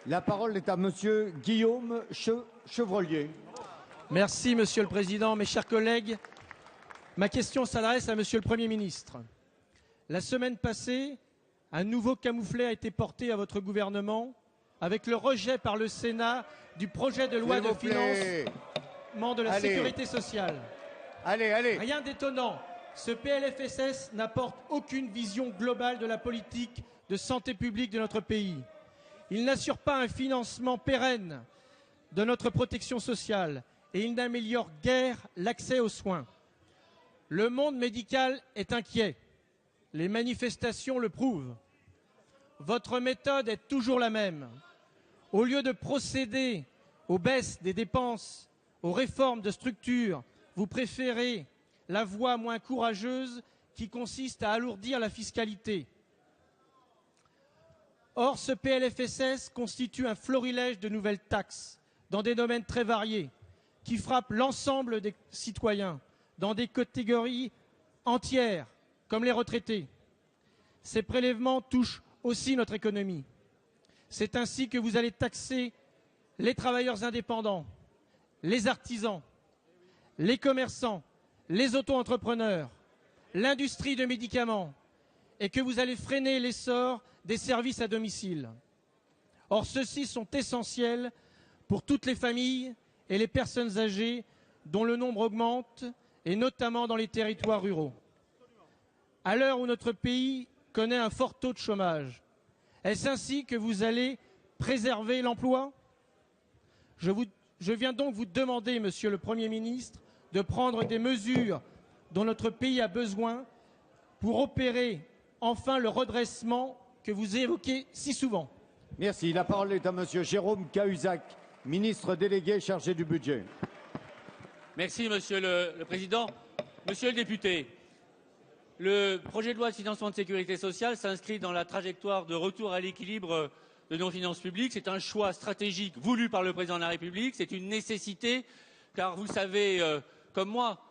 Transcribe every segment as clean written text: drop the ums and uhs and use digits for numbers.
La parole est à monsieur Guillaume Chevrollier. Merci, Monsieur le Président. Mes chers collègues, ma question s'adresse à Monsieur le Premier ministre. La semaine passée, un nouveau camouflet a été porté à votre gouvernement avec le rejet par le Sénat du projet de loi de financement de la sécurité sociale. Allez. Rien d'étonnant, ce PLFSS n'apporte aucune vision globale de la politique de santé publique de notre pays. Il n'assure pas un financement pérenne de notre protection sociale et il n'améliore guère l'accès aux soins. Le monde médical est inquiet. Les manifestations le prouvent. Votre méthode est toujours la même. Au lieu de procéder aux baisses des dépenses, aux réformes de structure, vous préférez la voie moins courageuse qui consiste à alourdir la fiscalité. Or, ce PLFSS constitue un florilège de nouvelles taxes dans des domaines très variés qui frappent l'ensemble des citoyens dans des catégories entières, comme les retraités. Ces prélèvements touchent aussi notre économie. C'est ainsi que vous allez taxer les travailleurs indépendants, les artisans, les commerçants, les auto-entrepreneurs, l'industrie de médicaments, et que vous allez freiner l'essor des services à domicile. Or, ceux-ci sont essentiels pour toutes les familles et les personnes âgées dont le nombre augmente, et notamment dans les territoires ruraux. À l'heure où notre pays connaît un fort taux de chômage, est-ce ainsi que vous allez préserver l'emploi ? Je viens donc vous demander, Monsieur le Premier ministre, de prendre des mesures dont notre pays a besoin pour opérer enfin le redressement que vous évoquez si souvent. Merci. La parole est à monsieur Jérôme Cahuzac, ministre délégué chargé du budget. Merci, Monsieur le Président. Monsieur le député, le projet de loi de financement de sécurité sociale s'inscrit dans la trajectoire de retour à l'équilibre de nos finances publiques. C'est un choix stratégique voulu par le Président de la République. C'est une nécessité, car vous savez, comme moi,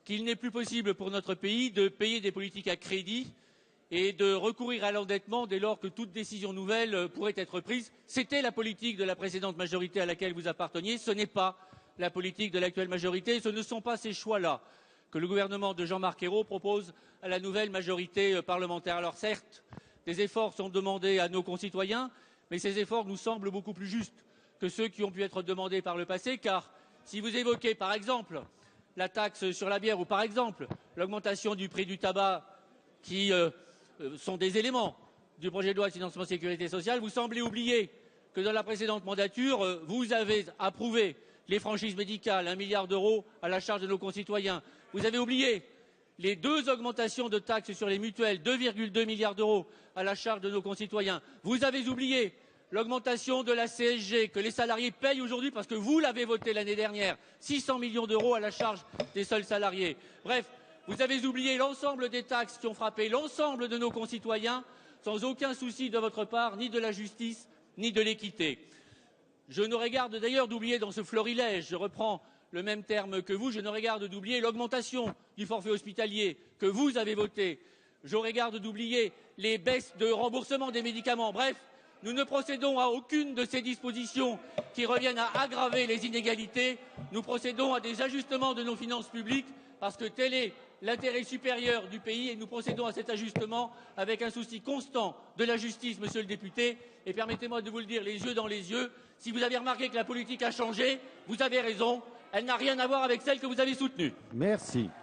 qu'il n'est plus possible pour notre pays de payer des politiques à crédit et de recourir à l'endettement dès lors que toute décision nouvelle pourrait être prise. C'était la politique de la précédente majorité à laquelle vous apparteniez. Ce n'est pas la politique de l'actuelle majorité. Ce ne sont pas ces choix-là que le gouvernement de Jean-Marc Ayrault propose à la nouvelle majorité parlementaire. Alors certes, des efforts sont demandés à nos concitoyens, mais ces efforts nous semblent beaucoup plus justes que ceux qui ont pu être demandés par le passé, car si vous évoquez par exemple la taxe sur la bière ou par exemple l'augmentation du prix du tabac qui sont des éléments du projet de loi de financement de sécurité sociale, vous semblez oublier que dans la précédente mandature, vous avez approuvé les franchises médicales, 1 milliard d'euros à la charge de nos concitoyens. Vous avez oublié les 2 augmentations de taxes sur les mutuelles, 2,2 milliards d'euros à la charge de nos concitoyens. Vous avez oublié l'augmentation de la CSG que les salariés payent aujourd'hui parce que vous l'avez voté l'année dernière, 600 millions d'euros à la charge des seuls salariés. Bref, vous avez oublié l'ensemble des taxes qui ont frappé l'ensemble de nos concitoyens sans aucun souci de votre part, ni de la justice, ni de l'équité. Je n'aurais garde d'ailleurs d'oublier dans ce florilège, je reprends le même terme que vous, je n'aurais garde d'oublier l'augmentation du forfait hospitalier que vous avez voté. J'aurais garde d'oublier les baisses de remboursement des médicaments. Bref, nous ne procédons à aucune de ces dispositions qui reviennent à aggraver les inégalités. Nous procédons à des ajustements de nos finances publiques parce que tel est l'intérêt supérieur du pays et nous procédons à cet ajustement avec un souci constant de la justice, monsieur le député. Et permettez-moi de vous le dire les yeux dans les yeux, si vous avez remarqué que la politique a changé, vous avez raison, elle n'a rien à voir avec celle que vous avez soutenue. Merci.